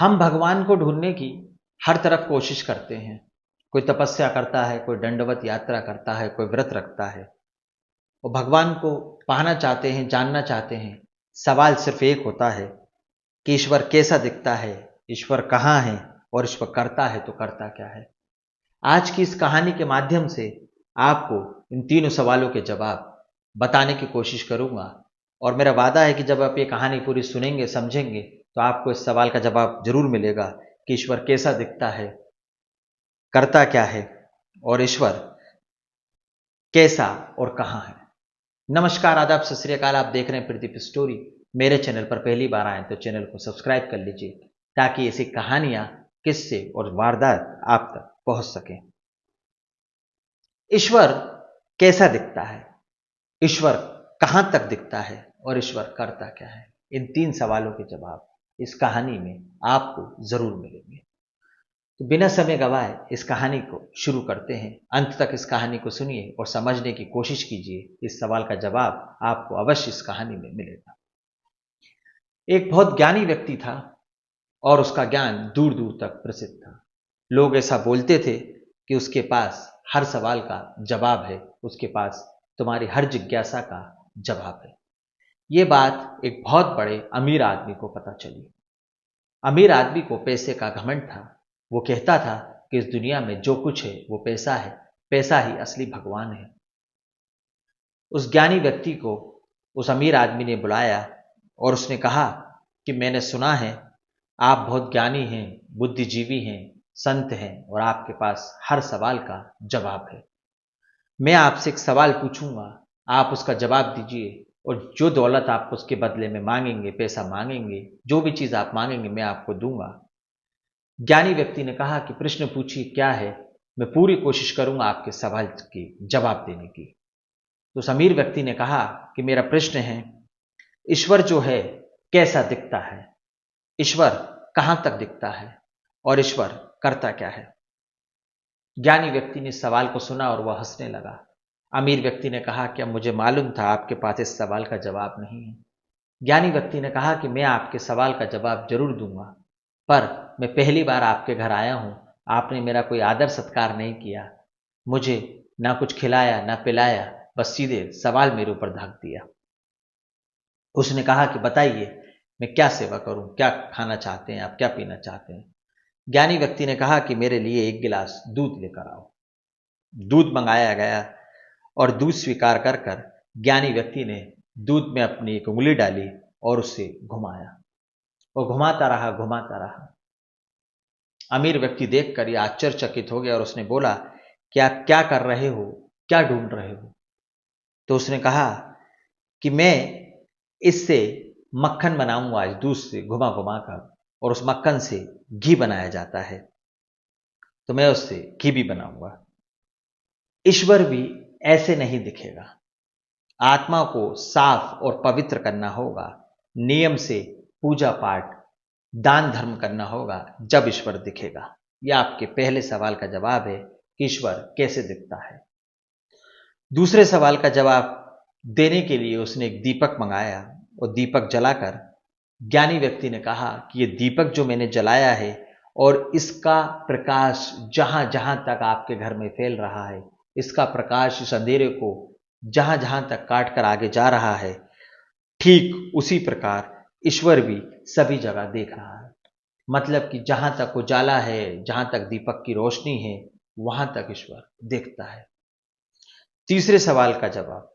हम भगवान को ढूंढने की हर तरफ कोशिश करते हैं। कोई तपस्या करता है, कोई दंडवत यात्रा करता है, कोई व्रत रखता है। वो भगवान को पाना चाहते हैं, जानना चाहते हैं। सवाल सिर्फ एक होता है कि ईश्वर कैसा दिखता है, ईश्वर कहाँ है, और ईश्वर करता है तो करता क्या है। आज की इस कहानी के माध्यम से आपको इन तीनों सवालों के जवाब बताने की कोशिश करूंगा। और मेरा वादा है कि जब आप ये कहानी पूरी सुनेंगे, समझेंगे, तो आपको इस सवाल का जवाब जरूर मिलेगा कि ईश्वर कैसा दिखता है, करता क्या है, और ईश्वर कैसा और कहाँ है। नमस्कार, आदाब, सत श्री अकाल। आप देख रहे हैं प्रदीप स्टोरी। मेरे चैनल पर पहली बार आए तो चैनल को सब्सक्राइब कर लीजिए ताकि ऐसी कहानियां, किस्से और वारदात आप तक पहुंच सकें। ईश्वर कैसा दिखता है, ईश्वर कहां तक दिखता है, और ईश्वर करता क्या है। इन तीन सवालों के जवाब इस कहानी में आपको जरूर मिलेंगे। तो बिना समय गवाए इस कहानी को शुरू करते हैं। अंत तक इस कहानी को सुनिए और समझने की कोशिश कीजिए। इस सवाल का जवाब आपको अवश्य इस कहानी में मिलेगा। एक बहुत ज्ञानी व्यक्ति था और उसका ज्ञान दूर दूर तक प्रसिद्ध था। लोग ऐसा बोलते थे कि उसके पास हर सवाल का जवाब है, उसके पास तुम्हारी हर जिज्ञासा का जवाब है। ये बात एक बहुत बड़े अमीर आदमी को पता चली। अमीर आदमी को पैसे का घमंड था। वो कहता था कि इस दुनिया में जो कुछ है वो पैसा है, पैसा ही असली भगवान है। उस ज्ञानी व्यक्ति को उस अमीर आदमी ने बुलाया और उसने कहा कि मैंने सुना है आप बहुत ज्ञानी हैं, बुद्धिजीवी हैं, संत हैं, और आपके पास हर सवाल का जवाब है। मैं आपसे एक सवाल पूछूंगा, आप उसका जवाब दीजिए, और जो दौलत आप उसके बदले में मांगेंगे, पैसा मांगेंगे, जो भी चीज आप मांगेंगे, मैं आपको दूंगा। ज्ञानी व्यक्ति ने कहा कि प्रश्न पूछिए, क्या है, मैं पूरी कोशिश करूंगा आपके सवाल के जवाब देने की। तो उस अमीर व्यक्ति ने कहा कि मेरा प्रश्न है, ईश्वर जो है कैसा दिखता है, ईश्वर कहां तक दिखता है, और ईश्वर करता क्या है। ज्ञानी व्यक्ति ने सवाल को सुना और वह हंसने लगा। अमीर व्यक्ति ने कहा कि अब मुझे मालूम था आपके पास इस सवाल का जवाब नहीं है। ज्ञानी व्यक्ति ने कहा कि मैं आपके सवाल का जवाब जरूर दूंगा, पर मैं पहली बार आपके घर आया हूं, आपने मेरा कोई आदर सत्कार नहीं किया, मुझे ना कुछ खिलाया ना पिलाया, बस सीधे सवाल मेरे ऊपर धक दिया। उसने कहा कि बताइए मैं क्या सेवा करूं, क्या खाना चाहते हैं आप, क्या पीना चाहते हैं। ज्ञानी व्यक्ति ने कहा कि मेरे लिए एक गिलास दूध लेकर आओ। दूध मंगाया गया और दूध स्वीकार कर कर ज्ञानी व्यक्ति ने दूध में अपनी एक उंगली डाली और उसे घुमाया। वो घुमाता रहा, घुमाता रहा। अमीर व्यक्ति देखकर यह आश्चर्यचकित हो गया और उसने बोला कि आप क्या कर रहे हो, क्या ढूंढ रहे हो। तो उसने कहा कि मैं इससे मक्खन बनाऊंगा, आज दूध से घुमा घुमा कर, और उस मक्खन से घी बनाया जाता है, तो मैं उससे घी भी बनाऊंगा। ईश्वर भी ऐसे नहीं दिखेगा। आत्मा को साफ और पवित्र करना होगा, नियम से पूजा पाठ, दान धर्म करना होगा, जब ईश्वर दिखेगा। यह आपके पहले सवाल का जवाब है कि ईश्वर कैसे दिखता है। दूसरे सवाल का जवाब देने के लिए उसने एक दीपक मंगाया और दीपक जलाकर ज्ञानी व्यक्ति ने कहा कि यह दीपक जो मैंने जलाया है और इसका प्रकाश जहां जहां तक आपके घर में फैल रहा है, इसका प्रकाश इस अंधेरे को जहां जहां तक काट कर आगे जा रहा है, ठीक उसी प्रकार ईश्वर भी सभी जगह देख रहा है। मतलब कि जहां तक उजाला है, जहां तक दीपक की रोशनी है, वहां तक ईश्वर देखता है। तीसरे सवाल का जवाब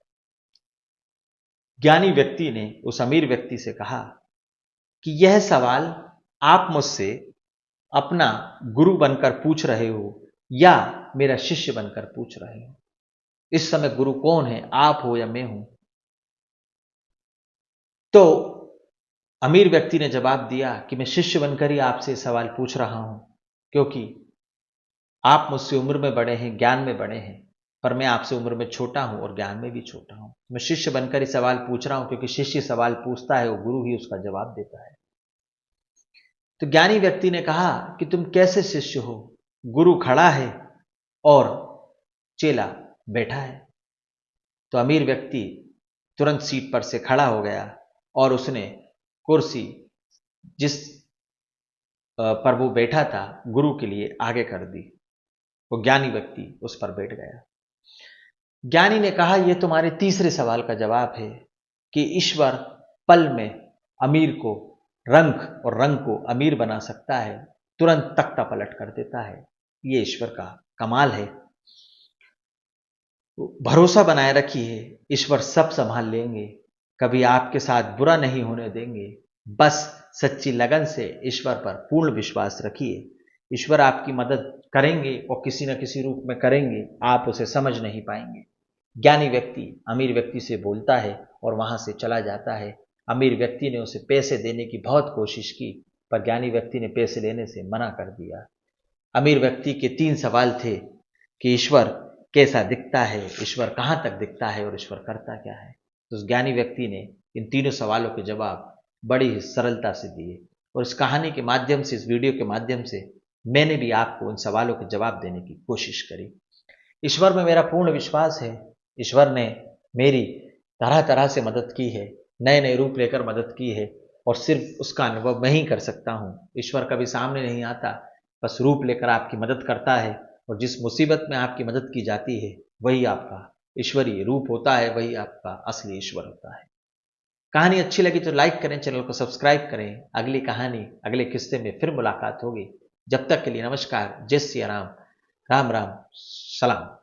ज्ञानी व्यक्ति ने उस अमीर व्यक्ति से कहा कि यह सवाल आप मुझसे अपना गुरु बनकर पूछ रहे हो या मेरा शिष्य बनकर पूछ रहे हो। इस समय गुरु कौन है, आप हो या मैं हूं। तो अमीर व्यक्ति ने जवाब दिया कि मैं शिष्य बनकर ही आपसे सवाल पूछ रहा हूं, क्योंकि आप मुझसे उम्र में बड़े हैं, ज्ञान में बड़े हैं, पर मैं आपसे उम्र में छोटा हूं और ज्ञान में भी छोटा हूं। मैं शिष्य बनकर ही सवाल पूछ रहा हूं, क्योंकि शिष्य सवाल पूछता है और गुरु ही उसका जवाब देता है। तो ज्ञानी व्यक्ति ने कहा कि तुम कैसे शिष्य हो, गुरु खड़ा है और चेला बैठा है। तो अमीर व्यक्ति तुरंत सीट पर से खड़ा हो गया और उसने कुर्सी जिस पर वो बैठा था, गुरु के लिए आगे कर दी। वो ज्ञानी व्यक्ति उस पर बैठ गया। ज्ञानी ने कहा, यह तुम्हारे तीसरे सवाल का जवाब है कि ईश्वर पल में अमीर को रंक और रंग को अमीर बना सकता है, तुरंत तख्ता पलट कर देता है। ये ईश्वर का कमाल है। भरोसा बनाए रखिए, ईश्वर सब संभाल लेंगे, कभी आपके साथ बुरा नहीं होने देंगे। बस सच्ची लगन से ईश्वर पर पूर्ण विश्वास रखिए। ईश्वर आपकी मदद करेंगे और किसी न किसी रूप में करेंगे, आप उसे समझ नहीं पाएंगे। ज्ञानी व्यक्ति अमीर व्यक्ति से बोलता है और वहां से चला जाता है। अमीर व्यक्ति ने उसे पैसे देने की बहुत कोशिश की, पर ज्ञानी व्यक्ति ने पैसे लेने से मना कर दिया। अमीर व्यक्ति के 3 सवाल थे कि ईश्वर कैसा दिखता है, ईश्वर कहां तक दिखता है और ईश्वर करता क्या है। तो उस ज्ञानी व्यक्ति ने इन तीनों सवालों के जवाब बड़ी ही सरलता से दिए। और इस कहानी के माध्यम से, इस वीडियो के माध्यम से मैंने भी आपको उन सवालों के जवाब देने की कोशिश करी। ईश्वर में मेरा पूर्ण विश्वास है। ईश्वर ने मेरी तरह तरह से मदद की है, नए नए रूप लेकर मदद की है, और सिर्फ उसका अनुभव मैं ही कर सकता हूँ। ईश्वर कभी सामने नहीं आता, बस रूप लेकर आपकी मदद करता है, और जिस मुसीबत में आपकी मदद की जाती है वही आपका ईश्वरीय रूप होता है, वही आपका असली ईश्वर होता है। कहानी अच्छी लगी तो लाइक करें, चैनल को सब्सक्राइब करें। अगली कहानी, अगले किस्से में फिर मुलाकात होगी। जब तक के लिए नमस्कार, जय सिया राम, राम राम, सलाम।